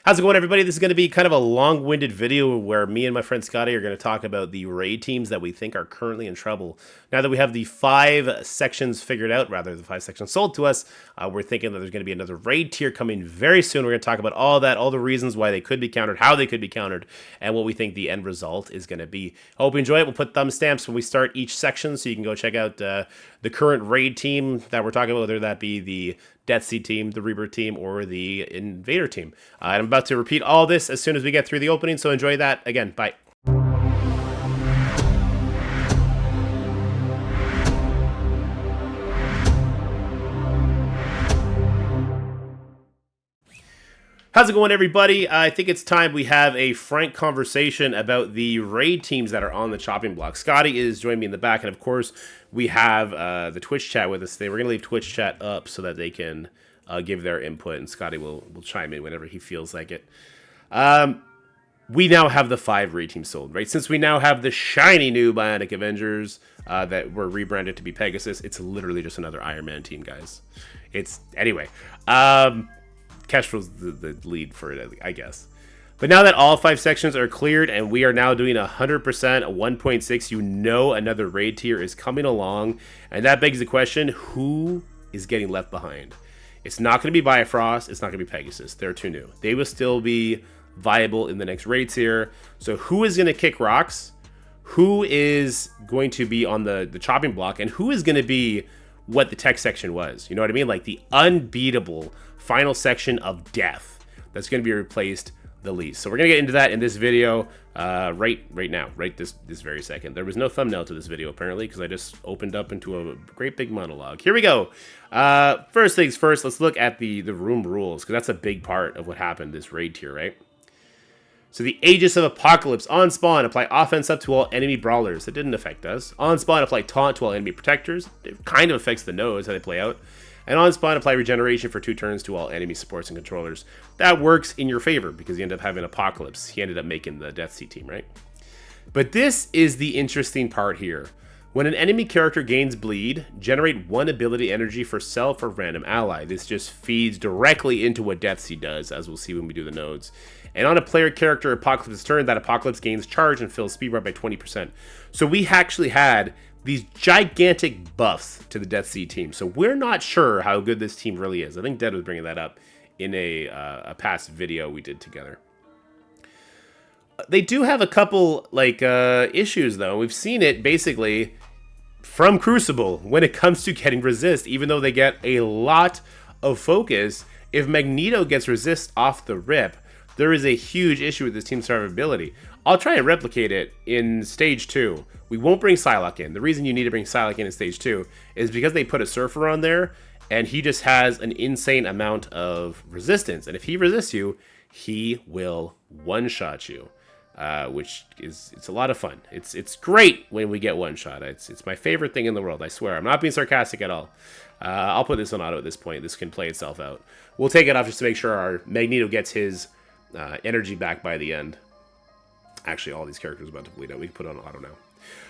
How's it going, everybody? This is going to be kind of a long-winded video where me and my friend Scotty are going to talk about the raid teams that we think are currently in trouble. Now that we have the 5 sections figured out, rather the 5 sections sold to us, we're thinking that there's going to be another raid tier coming very soon. We're going to talk about all that, all the reasons why they could be countered, how they could be countered, and what we think the end result is going to be. I hope you enjoy it. We'll put thumb stamps when we start each section, so you can go check out the current raid team that we're talking about, whether that be the Death Seed team, the Rebirth team, or the Invader team. I'm about to repeat all this as soon as we get through the opening, so enjoy that. Again, bye. How's it going, everybody? I think it's time we have a frank conversation about the raid teams that are on the chopping block. Scotty is joining me in the back, and of course, we have the Twitch chat with us today. We're going to leave Twitch chat up so that they can give their input, and Scotty will chime in whenever he feels like it. We now have the 5 raid teams sold, right? Since we now have the shiny new Bionic Avengers that were rebranded to be Pegasus, it's literally just another Iron Man team, guys. Anyway. Kestrel's the lead for it, I guess. But now that all 5 sections are cleared and we are now doing 100% 1.6, you know another raid tier is coming along. And that begs the question, who is getting left behind? It's not going to be Bifrost. It's not going to be Pegasus. They're too new. They will still be viable in the next raid tier. So who is going to kick rocks? Who is going to be on the chopping block? And who is going to be what the tech section was? You know what I mean? Like the unbeatable final section of death that's going to be replaced the least. So we're going to get into that in this video right now, right this very second. There was no thumbnail to this video apparently because I just opened up into a great big monologue. Here we go. First things first, let's look at the room rules because that's a big part of what happened this raid tier, right? So the Aegis of Apocalypse. On spawn, apply offense up to all enemy brawlers. It didn't affect us. On spawn, apply taunt to all enemy protectors. It kind of affects the nodes, how they play out. And on spawn, apply regeneration for 2 turns to all enemy supports and controllers. That works in your favor because you end up having Apocalypse. He ended up making the Death Seed team, right? But this is the interesting part here. When an enemy character gains bleed, generate 1 ability energy for self or random ally. This just feeds directly into what Death Seed does, as we'll see when we do the nodes. And on a player character Apocalypse's turn, that Apocalypse gains charge and fills speed bar by 20%. So we actually had these gigantic buffs to the Death Seed team. So we're not sure how good this team really is. I think Dead was bringing that up in a past video we did together. They do have a couple issues though. We've seen it basically from Crucible when it comes to getting resist, even though they get a lot of focus. If Magneto gets resist off the rip, there is a huge issue with this team's survivability. I'll try and replicate it in Stage 2. We won't bring Psylocke in. The reason you need to bring Psylocke in Stage 2 is because they put a Surfer on there, and he just has an insane amount of resistance. And if he resists you, he will one-shot you, which is a lot of fun. It's great when we get one-shot. It's my favorite thing in the world, I swear. I'm not being sarcastic at all. I'll put this on auto at this point. This can play itself out. We'll take it off just to make sure our Magneto gets his energy back by the end. Actually, all these characters are about to bleed out. We can put it on auto now.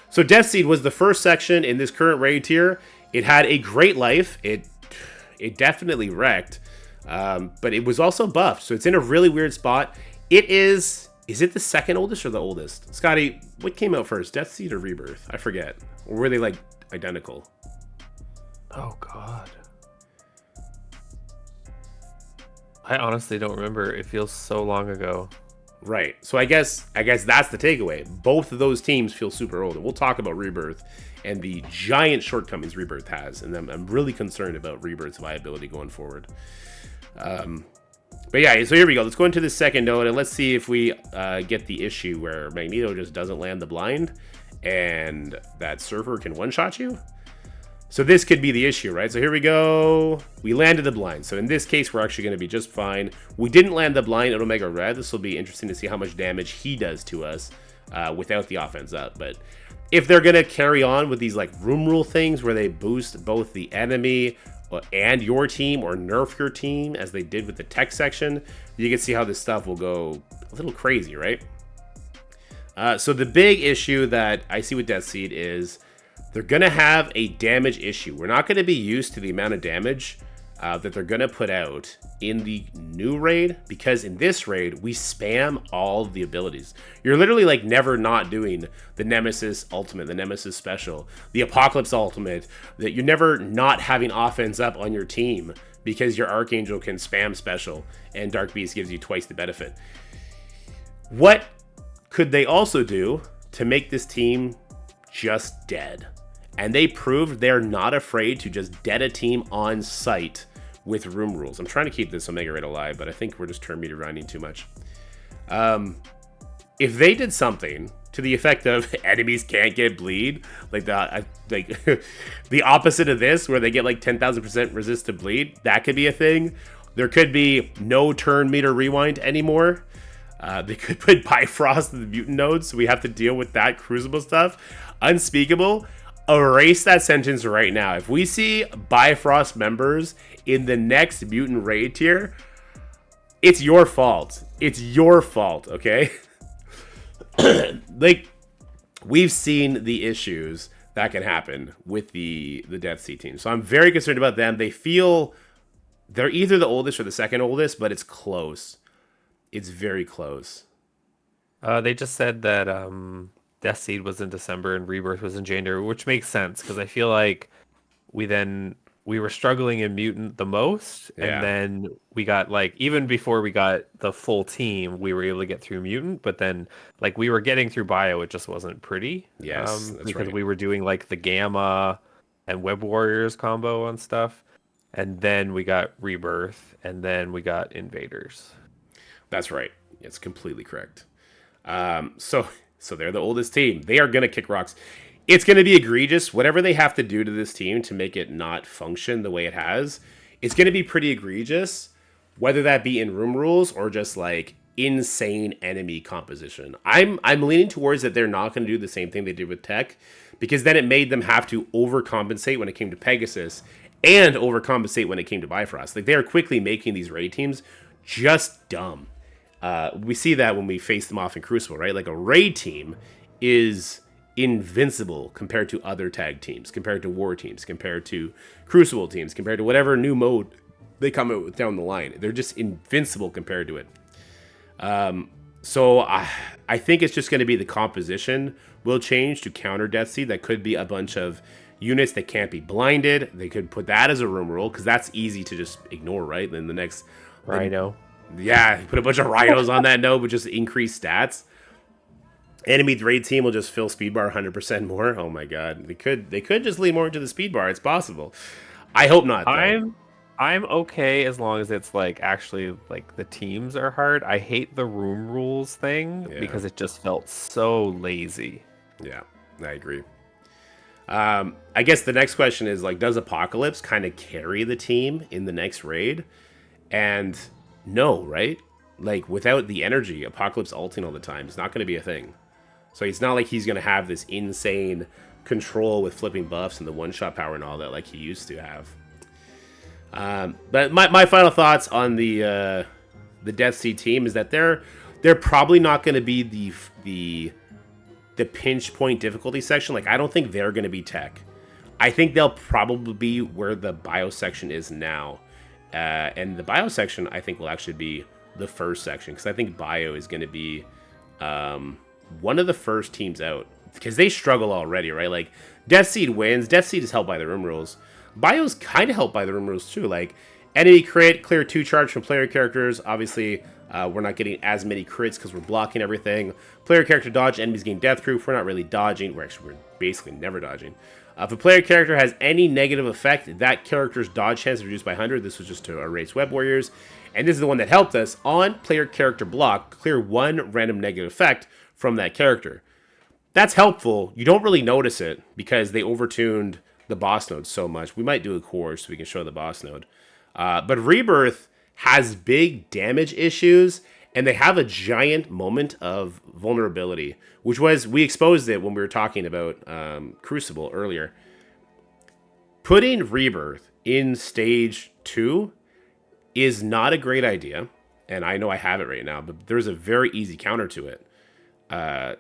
So Death Seed was the first section in this current raid tier. It had a great life. It definitely wrecked, but it was also buffed. So it's in a really weird spot. Is it the second oldest or the oldest? Scotty, what came out first, Death Seed or Rebirth? I forget. Or were they like identical? Oh God. I honestly don't remember. It feels so long ago. Right. So I guess that's the takeaway. Both of those teams feel super old. And we'll talk about Rebirth and the giant shortcomings Rebirth has. And I'm really concerned about Rebirth's viability going forward. But yeah, so here we go. Let's go into the second node and let's see if we get the issue where Magneto just doesn't land the blind and that Surfer can one-shot you. So this could be the issue, right? So here we go. We landed the blind. So in this case, we're actually going to be just fine. We didn't land the blind at Omega Red. This will be interesting to see how much damage he does to us without the offense up. But if they're going to carry on with these like room rule things where they boost both the enemy and your team or nerf your team as they did with the tech section, you can see how this stuff will go a little crazy, right? So the big issue that I see with Death Seed is they're going to have a damage issue. We're not going to be used to the amount of damage that they're going to put out in the new raid, because in this raid we spam all of the abilities. You're literally like never not doing the Nemesis ultimate, the Nemesis special, the Apocalypse ultimate, that you're never not having offense up on your team because your Archangel can spam special and Dark Beast gives you twice the benefit. What could they also do to make this team just dead? And they proved they're not afraid to just dead a team on sight with room rules. I'm trying to keep this Omega Raid alive, but I think we're just turn meter grinding too much. If they did something to the effect of enemies can't get bleed, like the opposite of this, where they get like 10,000% resist to bleed, that could be a thing. There could be no turn meter rewind anymore. They could put Bifrost in the mutant nodes, so we have to deal with that Crucible stuff. Unspeakable. Erase that sentence right now. If we see Bifrost members in the next mutant raid tier, it's your fault. It's your fault, okay? Like, we've seen the issues that can happen with the Death Sea team. So I'm very concerned about them. They feel they're either the oldest or the second oldest, but it's close. It's very close. They just said that Death Seed was in December and Rebirth was in January, which makes sense because I feel like we were struggling in Mutant the most, Yeah. and then we got like even before we got the full team, we were able to get through Mutant, but then like we were getting through Bio, it just wasn't pretty. Yes, that's because right. we were doing like the Gamma and Web Warriors combo and stuff, and then we got Rebirth, and then we got Invaders. That's right. It's completely correct. So they're the oldest team. They are going to kick rocks. It's going to be egregious. Whatever they have to do to this team to make it not function the way it has, it's going to be pretty egregious, whether that be in room rules or just like insane enemy composition. I'm leaning towards that they're not going to do the same thing they did with Tech, because then it made them have to overcompensate when it came to Pegasus and overcompensate when it came to Bifrost. Like, they are quickly making these raid teams just dumb. We see that when we face them off in Crucible, right? Like, a raid team is invincible compared to other tag teams, compared to war teams, compared to Crucible teams, compared to whatever new mode they come out with down the line. They're just invincible compared to it. So I think it's just going to be the composition will change to counter Death Seed. That could be a bunch of units that can't be blinded. They could put that as a room rule, because that's easy to just ignore, right? Then the next Rhino. Yeah, put a bunch of rhinos on that node with just increased stats. Enemy raid team will just fill speed bar 100% more. Oh my god, they could just lean more into the speed bar. It's possible. I hope not, though. I'm okay as long as it's like actually like the teams are hard. I hate the room rules thing because it just felt so lazy. Yeah, I agree. I guess the next question is, like, does Apocalypse kind of carry the team in the next raid? And no, right? Like, without the energy, Apocalypse ulting all the time is not going to be a thing. So it's not like he's going to have this insane control with flipping buffs and the one-shot power and all that like he used to have. But my final thoughts on the Death Sea team is that they're probably not going to be the pinch point difficulty section. Like, I don't think they're going to be Tech. I think they'll probably be where the bio section is now. And the bio section, I think, will actually be the first section, because I think bio is going to be one of the first teams out, because they struggle already, right? Like, Death Seed wins. Death Seed is helped by the room rules. Bio's kind of helped by the room rules too. Like, enemy crit, clear 2 charge from player characters. Obviously, we're not getting as many crits because we're blocking everything. Player character dodge, enemies gain death proof. We're not really dodging. We're basically never dodging. If a player character has any negative effect, that character's dodge chance is reduced by 100. This was just to erase Web Warriors. And this is the one that helped us. On player character block, clear 1 random negative effect from that character. That's helpful. You don't really notice it because they overtuned the boss node so much. We might do a course so we can show the boss node. But Rebirth has big damage issues, and they have a giant moment of vulnerability, which was, we exposed it when we were talking about Crucible earlier. Putting Rebirth in stage 2 is not a great idea, and I know I have it right now, but there's a very easy counter to it.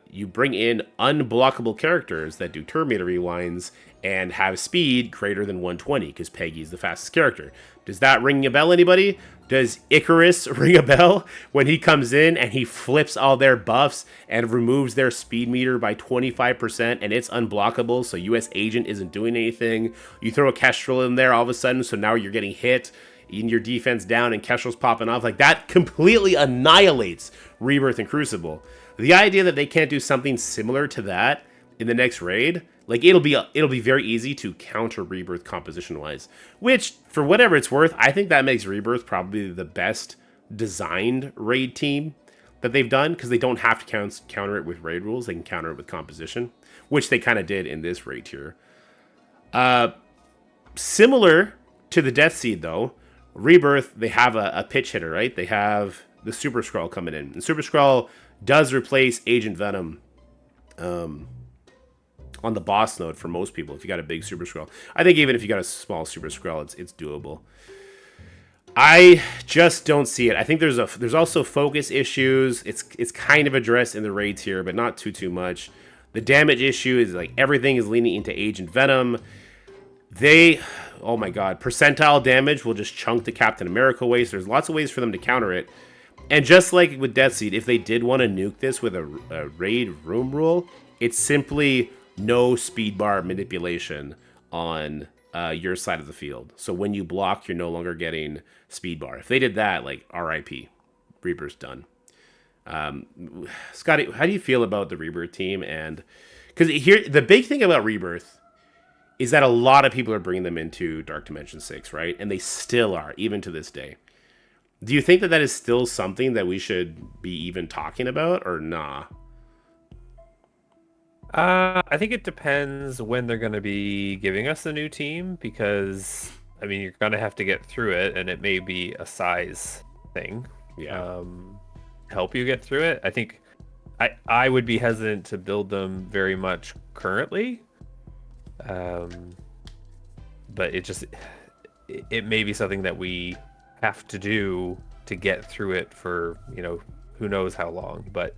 you bring in unblockable characters that do turn meter rewinds and have speed greater than 120 because Peggy is the fastest character. Does that ring a bell, anybody? Does Icarus ring a bell when he comes in and he flips all their buffs and removes their speed meter by 25% and it's unblockable, so US Agent isn't doing anything? You throw a Kestrel in there all of a sudden, so now you're getting hit in your defense down and Kestrel's popping off. Like, that completely annihilates Rebirth and Crucible. The idea that they can't do something similar to that in the next raid, like, it'll be very easy to counter Rebirth composition wise, which, for whatever it's worth, I think that makes Rebirth probably the best designed raid team that they've done, because they don't have to counter it with raid rules. They can counter it with composition, which they kind of did in this raid tier. Similar to the Death Seed, though, Rebirth, they have a pitch hitter, right? They have the Super Skrull coming in, and Super Skrull does replace Agent Venom on the boss node for most people if you got a big Super Skrull. I think even if you got a small Super Skrull, it's doable. I just don't see it. I think there's also focus issues. It's kind of addressed in the raids here, but not too much. The damage issue is like everything is leaning into Agent Venom. Oh my god, percentile damage will just chunk the Captain America waste. There's lots of ways for them to counter it. And just like with Death Seed, if they did want to nuke this with a raid room rule, it's simply no speed bar manipulation on your side of the field. So when you block, you're no longer getting speed bar. If they did that, like, RIP. Rebirth's done. Scotty, how do you feel about the Rebirth team? And because here, the big thing about Rebirth is that a lot of people are bringing them into Dark Dimension 6, right? And they still are, even to this day. Do you think that is still something that we should be even talking about, or nah? I think it depends when they're going to be giving us a new team, because, I mean, you're going to have to get through it, and it may be a size thing. Yeah. Help you get through it. I think I would be hesitant to build them very much currently. But it may be something that we have to do to get through it for, who knows how long. But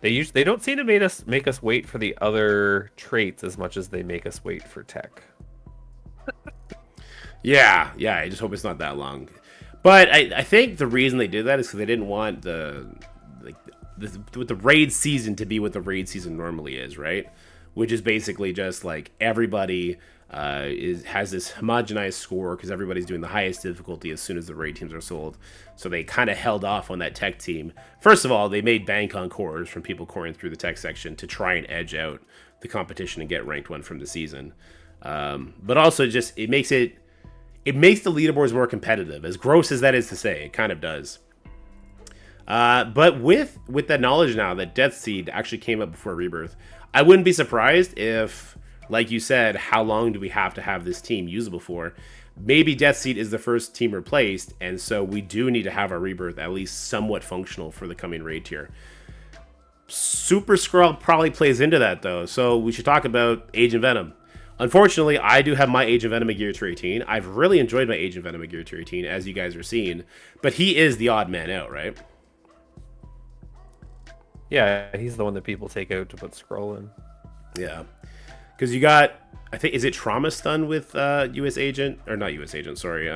they don't seem to make us wait for the other traits as much as they make us wait for tech. Yeah, I just hope it's not that long. But I think the reason they did that is because they didn't want the raid season to be what the raid season normally is, right? Which is basically just like everybody has this homogenized score because everybody's doing the highest difficulty as soon as the raid teams are sold. So they kind of held off on that tech team. First of all, they made bank on cores from people coring through the tech section to try and edge out the competition and get ranked one from the season. But also just it makes the leaderboards more competitive. As gross as that is to say, it kind of does. But with that knowledge now that Death Seed actually came up before Rebirth, I wouldn't be surprised if, like you said, how long do we have to have this team usable for? Maybe Death Seed is the first team replaced, and so we do need to have our Rebirth at least somewhat functional for the coming raid tier. Super Skrull probably plays into that, though, so we should talk about Agent Venom. Unfortunately, I do have my Agent Venom at Gear Tier 18. I've really enjoyed my Agent Venom at Gear Tier 18, as you guys are seeing, but he is the odd man out, right? Yeah, he's the one that people take out to put Skrull in. Yeah. Because you got, I think, is it Trauma Stun with US Agent? Or not US Agent, sorry.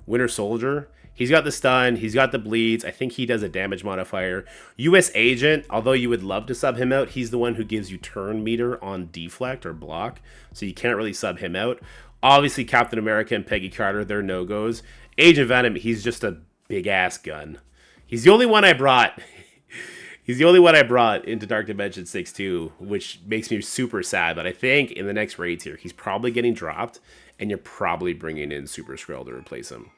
Winter Soldier. He's got the stun. He's got the bleeds. I think he does a damage modifier. US Agent, although you would love to sub him out, he's the one who gives you turn meter on deflect or block. So you can't really sub him out. Obviously, Captain America and Peggy Carter, they're no-goes. Agent Venom, he's just a big-ass gun. He's the only one I brought. He's the only one I brought into Dark Dimension 6 too, which makes me super sad. But I think in the next raids here, he's probably getting dropped, and you're probably bringing in Super Skrull to replace him.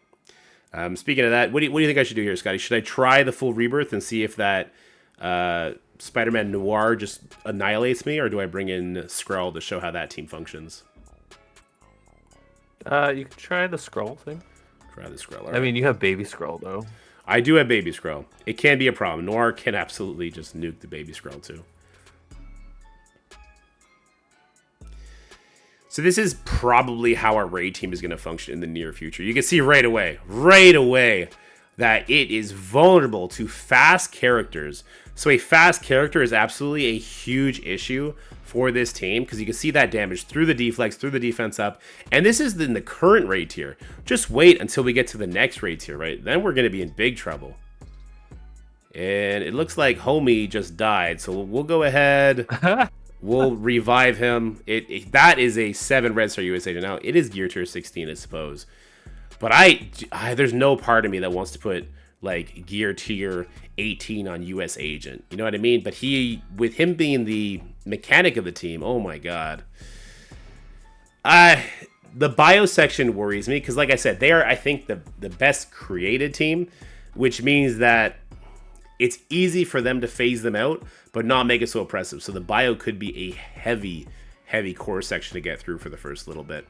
Speaking of that, what do you think I should do here, Scotty? Should I try the full Rebirth and see if that Spider-Man Noir just annihilates me, or do I bring in Skrull to show how that team functions? You can try the Skrull thing. Try the Skrull. Right. I mean, you have Baby Skrull, though. I do have Baby Skrull. It can be a problem. Noir can absolutely just nuke the Baby Skrull too. So this is probably how our raid team is going to function in the near future. You can see right away, that it is vulnerable to fast characters So a fast character is absolutely a huge issue for this team because you can see that damage through the deflex, through the defense up. And this is in the current raid tier. Just wait until we get to the next raid tier, right? Then we're going to be in big trouble. And it looks like Homie just died. So we'll go ahead. We'll revive him. That is a 7 red star US agent. Now, it is gear tier 16, I suppose. But there's no part of me that wants to put like gear tier 18 on US agent. You know what I mean? But with him being the mechanic of the team, oh my god. The bio section worries me because, like I said, they are, I think, the best created team, which means that it's easy for them to phase them out, but not make it so oppressive. So the bio could be a heavy, heavy core section to get through for the first little bit.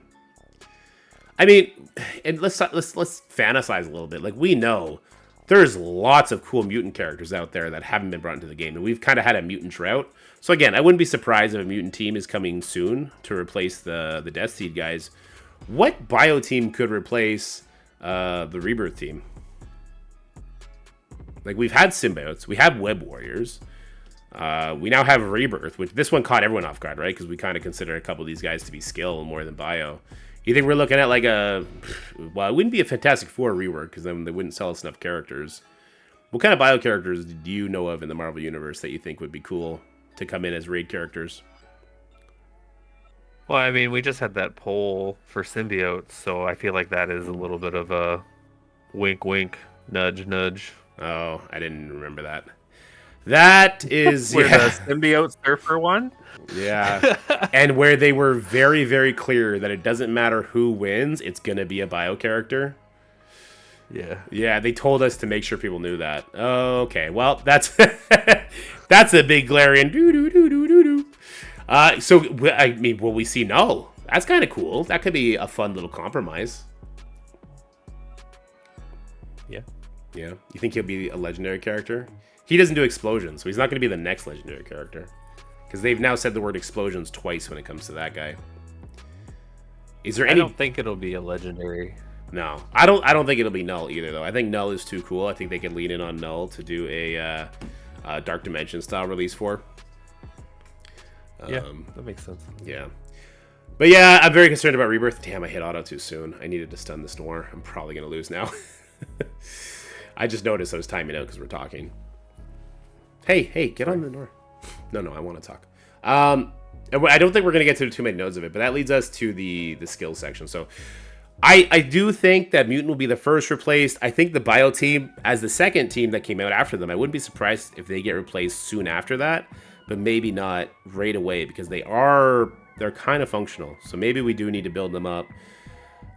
I mean, and let's fantasize a little bit. Like, we know there's lots of cool mutant characters out there that haven't been brought into the game, and we've kind of had a mutant drought. So again, I wouldn't be surprised if a mutant team is coming soon to replace the Death Seed guys. What bio team could replace the Rebirth team? Like, we've had symbiotes, we have web warriors, we now have Rebirth, which this one caught everyone off guard, right? Because we kind of consider a couple of these guys to be skill more than bio. You think we're looking at like well, it wouldn't be a Fantastic Four rework because then they wouldn't sell us enough characters. What kind of bio characters do you know of in the Marvel Universe that you think would be cool to come in as raid characters? Well, I mean, we just had that poll for symbiotes, so I feel like that is a little bit of a wink, wink, nudge, nudge. Oh, I didn't remember that. That is where the symbiote surfer one. Yeah, and where they were very, very clear that it doesn't matter who wins, it's gonna be a bio character. Yeah, they told us to make sure people knew that. Okay, well, that's that's a big glaring doo. So I mean, will we see Null? That's kind of cool. That could be a fun little compromise. Yeah. You think he'll be a legendary character? He doesn't do explosions, so he's not going to be the next legendary character. Because they've now said the word explosions twice when it comes to that guy. Is there any? I don't think it'll be a legendary. No, I don't think it'll be Null either, though. I think Null is too cool. I think they can lean in on Null to do a Dark Dimension style release for. Yeah, that makes sense. Yeah. But yeah, I'm very concerned about Rebirth. Damn, I hit auto too soon. I needed to stun the Snore. I'm probably going to lose now. I just noticed I was timing out because we're talking. Hey, get on the door. No, I want to talk. I don't think we're going to get to too many nodes of it, but that leads us to the skills section. So I do think that Mutant will be the first replaced. I think the Bio team, as the second team that came out after them, I wouldn't be surprised if they get replaced soon after that, but maybe not right away because they're kind of functional. So maybe we do need to build them up.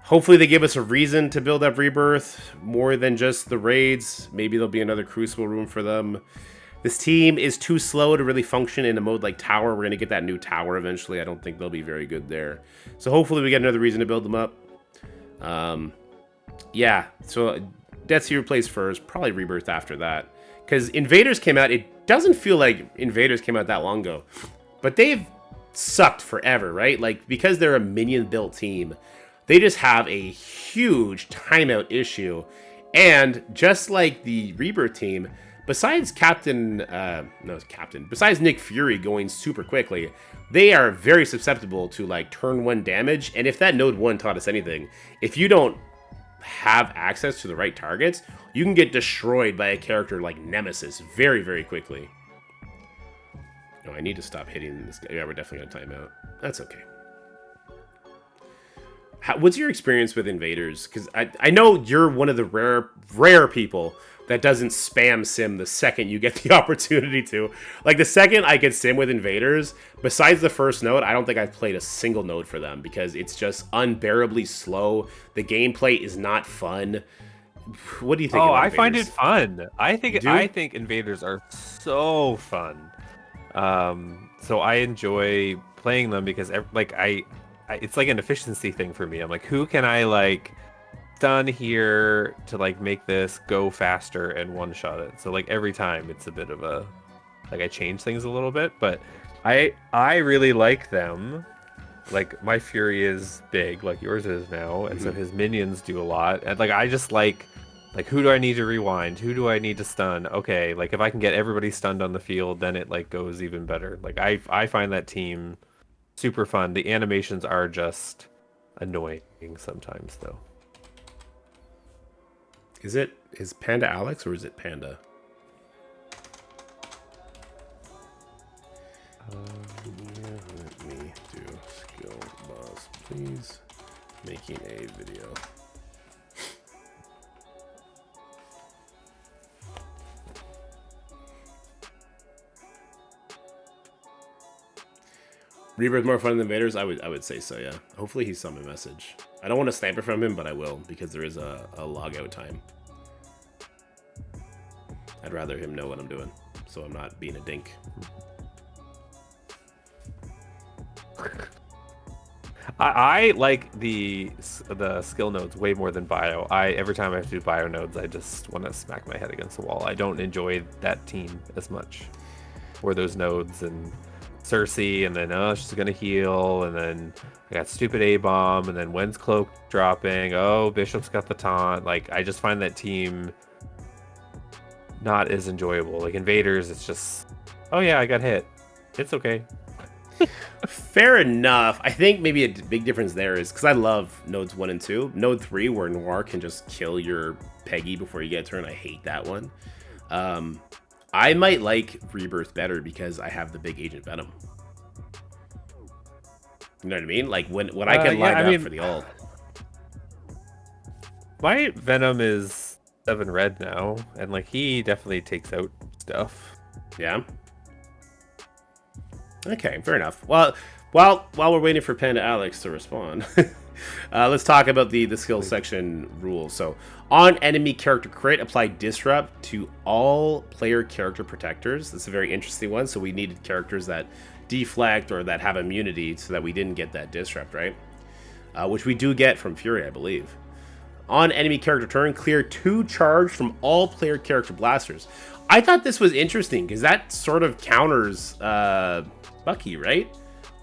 Hopefully they give us a reason to build up Rebirth more than just the raids. Maybe there'll be another Crucible room for them. This team is too slow to really function in a mode like Tower. We're going to get that new Tower eventually. I don't think they'll be very good there. So hopefully we get another reason to build them up. Yeah, so Death Seed replaced first, probably Rebirth after that. Because Invaders came out, it doesn't feel like Invaders came out that long ago. But they've sucked forever, right? Like, because they're a minion-built team, they just have a huge timeout issue. And just like the Rebirth team, besides besides Nick Fury going super quickly, they are very susceptible to like turn 1 damage. And if that node 1 taught us anything, if you don't have access to the right targets, you can get destroyed by a character like Nemesis very, very quickly. No, I need to stop hitting this guy. Yeah, we're definitely going to time out. That's okay. What's your experience with Invaders? Because I know you're one of the rare people that doesn't spam sim the second you get the opportunity to. Like, the second I could sim with Invaders, besides the first node, I don't think I've played a single node for them because it's just unbearably slow. The gameplay is not fun. What do you think? Oh, I find it fun. I think Invaders are so fun. So I enjoy playing them because it's like an efficiency thing for me. I'm like, who can I like stun here to like make this go faster and one shot it? So like every time it's a bit of a like I change things a little bit, but I really like them. Like my Fury is big, like yours is now, and so his minions do a lot. And like I just like Like, who do I need to rewind? Who do I need to stun? Okay, like if I can get everybody stunned on the field, then it like goes even better. Like I find that team super fun. The animations are just annoying sometimes though. Is Panda Alex or is it Panda? Let me do skill boss, please. Making a video. Rebirth more fun than Invaders? I would say so, yeah. Hopefully he saw my message. I don't want to sniper from him, but I will, because there is a logout time. I'd rather him know what I'm doing, so I'm not being a dink. I like the skill nodes way more than bio. Every time I have to do bio nodes, I just want to smack my head against the wall. I don't enjoy that team as much. Or those nodes and Cersei, and then she's gonna heal, and then I got stupid A bomb, and then when's cloak dropping? Oh, Bishop's got the taunt. Like I just find that team not as enjoyable. Like Invaders, it's just, oh yeah, I got hit. It's okay. Fair enough. I think maybe a big difference there is because I love nodes 1 and 2. Node 3, where Noir can just kill your Peggy before you get a turn. I hate that one. I might like Rebirth better because I have the big Agent Venom. You know what I mean? Like when I can line up for the ult. My Venom is 7 red now, and like he definitely takes out stuff. Yeah. Okay, fair enough. Well, while we're waiting for Panda Alex to respond, let's talk about the skill section rules. So, on enemy character crit, apply disrupt to all player character protectors. That's a very interesting one. So we needed characters that deflect or that have immunity so that we didn't get that disrupt, right? Which we do get from Fury, I believe. On enemy character turn, clear 2 charge from all player character blasters. I thought this was interesting because that sort of counters Bucky, right?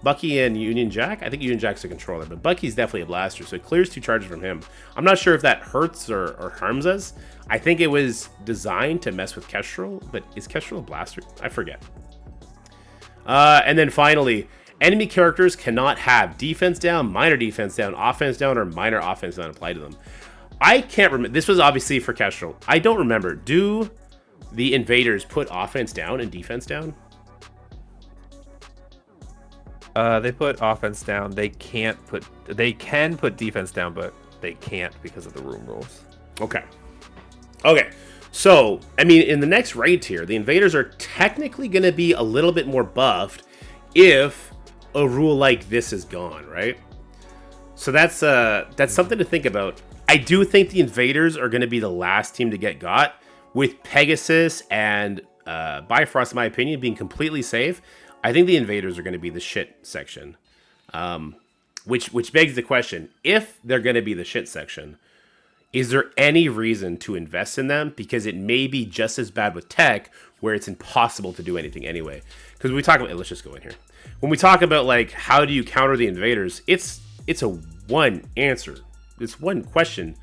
Bucky and Union Jack. I think Union Jack's a controller, but Bucky's definitely a blaster, so it clears 2 charges from him. I'm not sure if that hurts or harms us. I think it was designed to mess with Kestrel, but is Kestrel a blaster? I forget. And then finally, enemy characters cannot have defense down, minor defense down, offense down, or minor offense down applied to them. I can't remember. This was obviously for Kestrel. I don't remember. Do the Invaders put offense down and defense down? They put offense down. They can put defense down, but they can't because of the room rules. Okay. So, I mean, in the next raid tier, the Invaders are technically going to be a little bit more buffed if a rule like this is gone, right? So that's something to think about. I do think the Invaders are going to be the last team to get got, with Pegasus and Bifrost, in my opinion, being completely safe. I think the Invaders are going to be the shit section, which begs the question: if they're going to be the shit section, is there any reason to invest in them? Because it may be just as bad with tech, where it's impossible to do anything anyway. Because we talk about, let's just go in here. When we talk about like how do you counter the Invaders, it's a one answer. It's one question,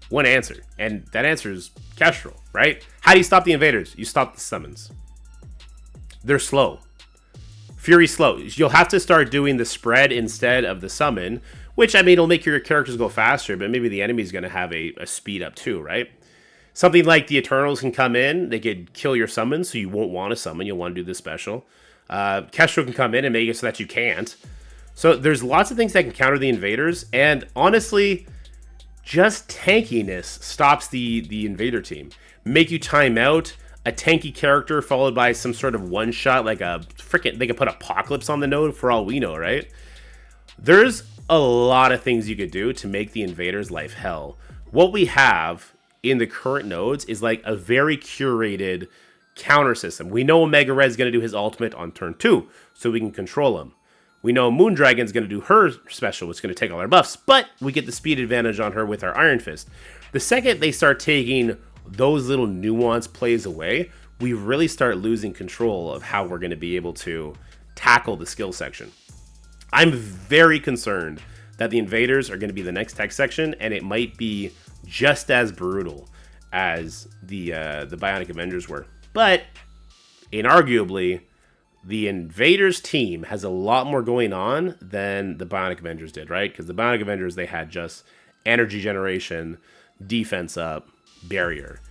one answer, and that answer is Kestrel, right? How do you stop the Invaders? You stop the summons. They're slow. Fury's slow. You'll have to start doing the spread instead of the summon, which, I mean, it'll make your characters go faster, but maybe the enemy's going to have a speed up too, right? Something like the Eternals can come in. They could kill your summon, so you won't want to summon. You'll want to do this special. Kestrel can come in and make it so that you can't. So there's lots of things that can counter the Invaders, and honestly, just tankiness stops the Invader team. Make you time out. A tanky character followed by some sort of one shot, like they could put Apocalypse on the node for all we know, right? There's a lot of things you could do to make the Invaders' life hell. What we have in the current nodes is like a very curated counter system. We know Omega Red's going to do his ultimate on turn 2, so we can control him. We know Moondragon's going to do her special, which is going to take all our buffs, but we get the speed advantage on her with our Iron Fist. The second they start taking those little nuanced plays away, we really start losing control of how we're going to be able to tackle the skill section. I'm very concerned that the Invaders are going to be the next tech section, and it might be just as brutal as the Bionic Avengers were. But inarguably, the Invaders team has a lot more going on than the Bionic Avengers did, right? Because the Bionic Avengers, they had just energy generation, defense up, barrier.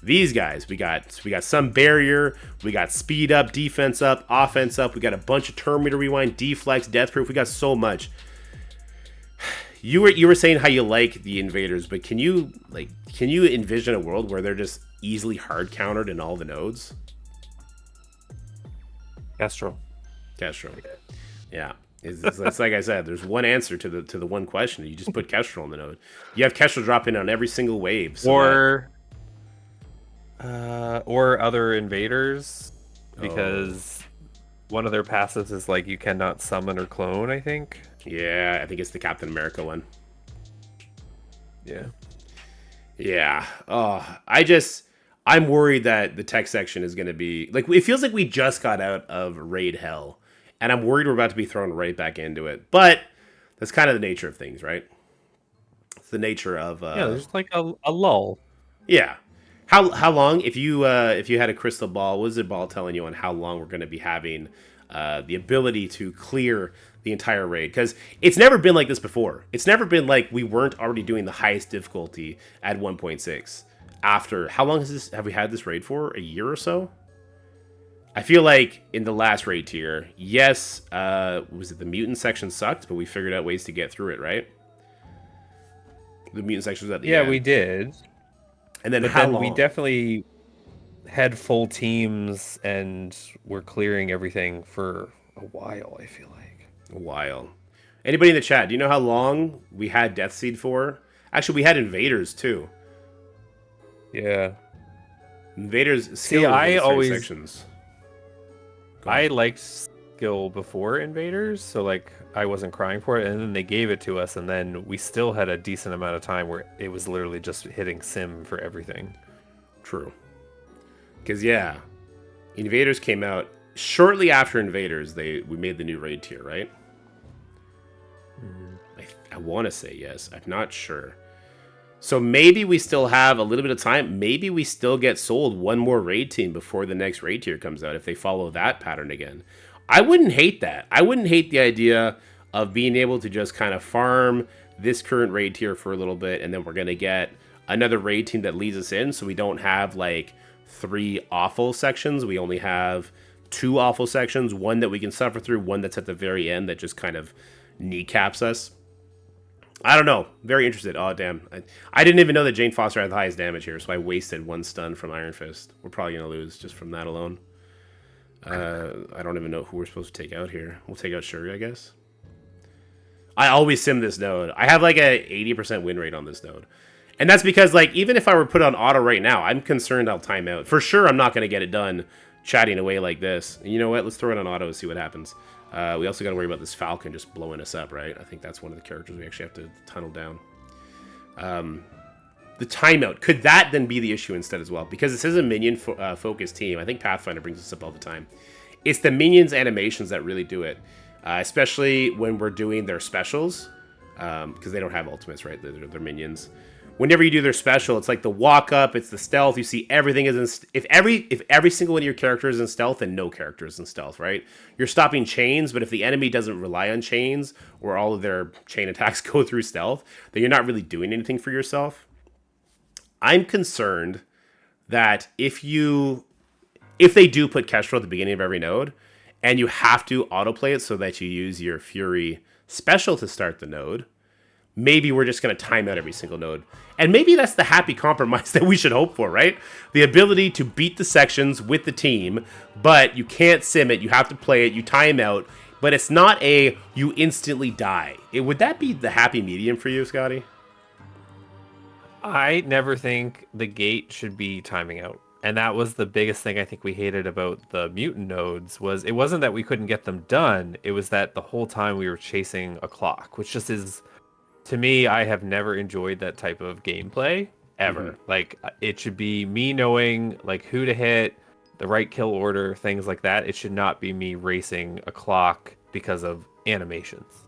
These guys, we got some barrier, we got speed up, defense up, offense up, we got a bunch of Terminator Rewind, deflex, death proof, we got so much. You were saying how you like the Invaders, but can you envision a world where they're just easily hard countered in all the nodes? Kestrel. Yeah. It's like I said, there's one answer to the one question. You just put Kestrel in the node. You have Kestrel drop in on every single wave. So or other invaders, because one of their passives is like you cannot summon or clone, I think. Yeah, I think it's the Captain America one. Yeah. Yeah. Oh, I'm worried that the tech section is going to be like, it feels like we just got out of raid hell, and I'm worried we're about to be thrown right back into it. But that's kind of the nature of things, right? It's the nature of there's like a lull. Yeah. How long, if you had a crystal ball, what is the ball telling you on how long we're going to be having the ability to clear the entire raid? Because it's never been like this before. It's never been like we weren't already doing the highest difficulty at 1.6. After how long have we had this raid for? A year or so? I feel like in the last raid tier, yes, was it the mutant section sucked, but we figured out ways to get through it, right? The mutant section was at the end. Yeah, we did. And then we definitely had full teams and we're clearing everything for a while, I feel like. A while. Anybody in the chat, do you know how long we had Death Seed for? Actually, we had Invaders too. Yeah. Invaders See, I always sections. I liked skill before Invaders, so like I wasn't crying for it, and then they gave it to us, and then we still had a decent amount of time where it was literally just hitting sim for everything. True. Because yeah, Invaders came out shortly after Invaders. We made the new raid tier, right? I want to say yes. I'm not sure. So maybe we still have a little bit of time. Maybe we still get sold one more raid team before the next raid tier comes out if they follow that pattern again. I wouldn't hate that. I wouldn't hate the idea of being able to just kind of farm this current raid tier for a little bit, and then we're going to get another raid team that leads us in, so we don't have like 3 awful sections. We only have 2 awful sections, one that we can suffer through, one that's at the very end that just kind of kneecaps us. I don't know. Very interested. Oh, damn. I didn't even know that Jane Foster had the highest damage here, so I wasted 1 stun from Iron Fist. We're probably going to lose just from that alone. I don't even know who we're supposed to take out here. We'll take out Shuri, I guess. I always sim this node. I have like a 80% win rate on this node. And that's because, like, even if I were put on auto right now, I'm concerned I'll time out. For sure, I'm not going to get it done chatting away like this. And you know what? Let's throw it on auto and see what happens. We also got to worry about this Falcon just blowing us up, right? I think that's one of the characters we actually have to tunnel down. The timeout. Could that then be the issue instead as well? Because this is a minion-focused team. I think Pathfinder brings this up all the time. It's the minions' animations that really do it. Especially when we're doing their specials. Because they don't have ultimates, right? They're minions. Whenever you do their special, it's like the walk up, it's the stealth. You see everything is in if every single one of your characters is in stealth, then no character is in stealth, right? You're stopping chains, but if the enemy doesn't rely on chains or all of their chain attacks go through stealth, then you're not really doing anything for yourself. I'm concerned that if they do put Kestrel at the beginning of every node, and you have to autoplay it so that you use your Fury special to start the node, maybe we're just going to time out every single node. And maybe that's the happy compromise that we should hope for, right? The ability to beat the sections with the team, but you can't sim it, you have to play it, you time out, but it's not you instantly die. Would that be the happy medium for you, Scotty? I never think the gate should be timing out. And that was the biggest thing I think we hated about the mutant nodes was it wasn't that we couldn't get them done. It was that the whole time we were chasing a clock, which just is, to me, I have never enjoyed that type of gameplay ever. Mm-hmm. Like it should be me knowing like who to hit, the right kill order, things like that. It should not be me racing a clock because of animations.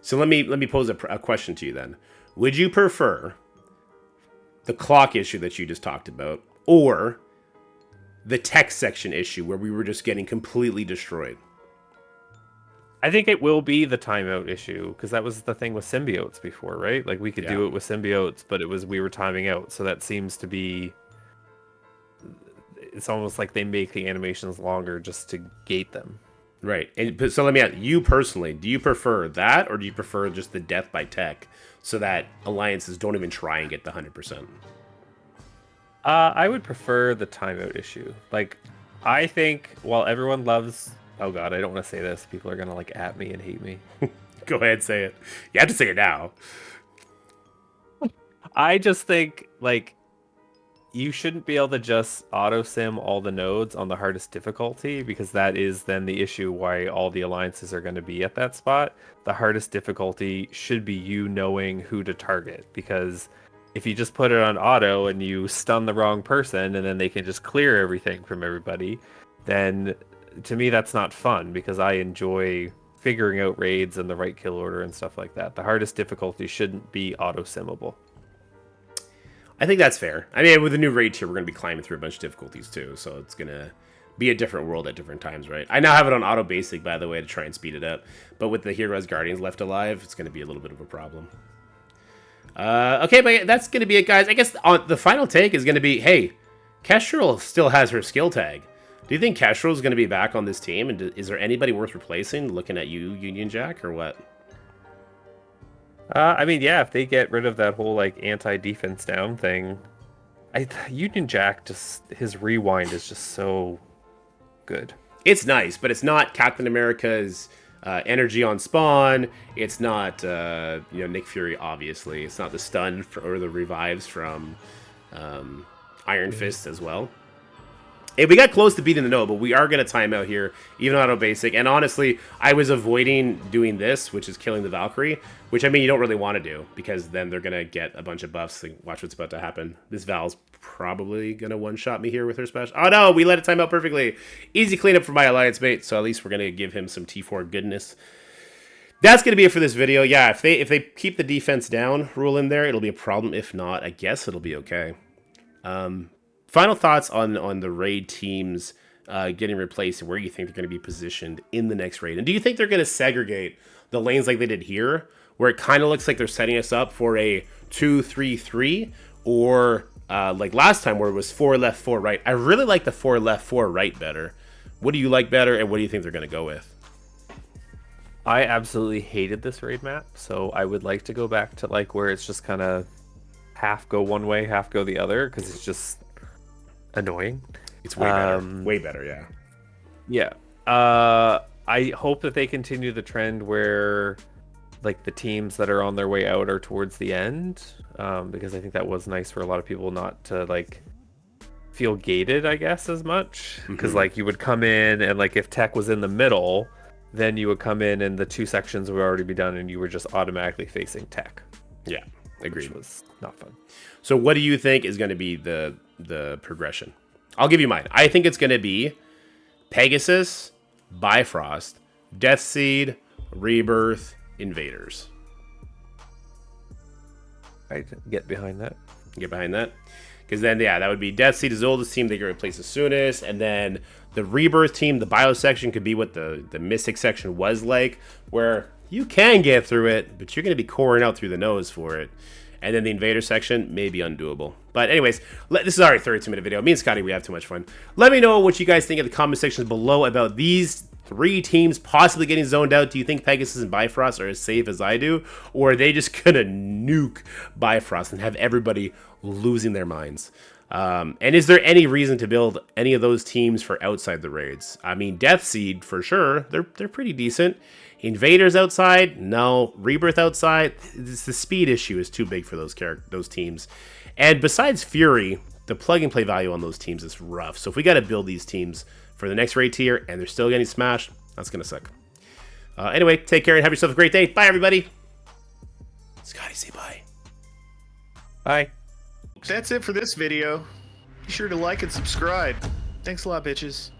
So let me pose a question to you then. Would you prefer the clock issue that you just talked about, or the tech section issue where we were just getting completely destroyed? I think it will be the timeout issue, because that was the thing with symbiotes before, right? Like we could do it with symbiotes, but we were timing out. So that seems to be, it's almost like they make the animations longer just to gate them. Right. And so let me ask you personally, do you prefer that, or do you prefer just the death by tech so that alliances don't even try and get the 100%? I would prefer the timeout issue. Like, I think while everyone loves, oh god, I don't want to say this. People are gonna like at me and hate me. Go ahead, say it. You have to say it now. I just think like you shouldn't be able to just auto sim all the nodes on the hardest difficulty, because that is then the issue why all the alliances are going to be at that spot. The hardest difficulty should be you knowing who to target, because if you just put it on auto and you stun the wrong person and then they can just clear everything from everybody, then to me that's not fun, because I enjoy figuring out raids and the right kill order and stuff like that. The hardest difficulty shouldn't be auto simmable. I think that's fair. I mean, with the new raid tier, we're going to be climbing through a bunch of difficulties too, so it's going to be a different world at different times, right? I now have it on auto basic, by the way, to try and speed it up. But with the Heroes Guardians left alive, it's going to be a little bit of a problem. Okay, but that's going to be it, guys. I guess the final take is going to be, hey, Kestrel still has her skill tag. Do you think Kestrel is going to be back on this team? And is there anybody worth replacing, looking at you, Union Jack, or what? I mean, yeah, if they get rid of that whole like anti-defense down thing, Union Jack, just his rewind is just so good. It's nice, but it's not Captain America's energy on spawn. It's not Nick Fury, obviously. It's not the stun or the revives from Iron Fist as well. Hey, we got close to beating the no, but we are going to time out here, even auto basic. And honestly, I was avoiding doing this, which is killing the Valkyrie, which I mean, you don't really want to do, because then they're going to get a bunch of buffs. And watch what's about to happen. This Val's probably going to one-shot me here with her special. Oh no, we let it time out perfectly. Easy cleanup for my alliance mate, so at least we're going to give him some T4 goodness. That's going to be it for this video. Yeah, if they keep the defense down rule in there, it'll be a problem. If not, I guess it'll be okay. Final thoughts on the raid teams getting replaced and where you think they're going to be positioned in the next raid. And do you think they're going to segregate the lanes like they did here, where it kind of looks like they're setting us up for a 2-3-3, or like last time where it was 4 left, 4 right? I really like the 4 left, 4 right better. What do you like better, and what do you think they're going to go with? I absolutely hated this raid map, so I would like to go back to like where it's just kind of half go one way, half go the other, because it's just annoying. It's way better. Way better, yeah. Yeah. I hope that they continue the trend where like the teams that are on their way out are towards the end, because I think that was nice for a lot of people not to like feel gated, I guess, as much, because like you would come in and like if tech was in the middle, then you would come in and the 2 sections would already be done and you were just automatically facing tech. Yeah, agreed. Which was not fun. So what do you think is going to be the progression? I'll give you mine. I think it's going to be Pegasus, Bifrost, Deathseed, Rebirth, Invaders. I get behind that. Get behind that? Because then, yeah, that would be Deathseed is the oldest team they get replaced the soonest, and then the Rebirth team, the Bio section, could be what the Mystic section was like, where you can get through it, but you're going to be coring out through the nose for it. And then the Invader section may be undoable. But anyways, this is our 32-minute video. Me and Scotty, we have too much fun. Let me know what you guys think in the comment sections below about these 3 teams possibly getting zoned out. Do you think Pegasus and Bifrost are as safe as I do? Or are they just going to nuke Bifrost and have everybody losing their minds? And is there any reason to build any of those teams for outside the raids? I mean, Deathseed, for sure. They're pretty decent. Invaders outside? No. Rebirth outside? The speed issue is too big for those teams. And besides Fury, the plug-and-play value on those teams is rough. So if we got to build these teams for the next raid tier and they're still getting smashed, that's going to suck. Anyway, take care and have yourself a great day. Bye, everybody. Scotty, say bye. Bye. That's it for this video. Be sure to like and subscribe. Thanks a lot, bitches.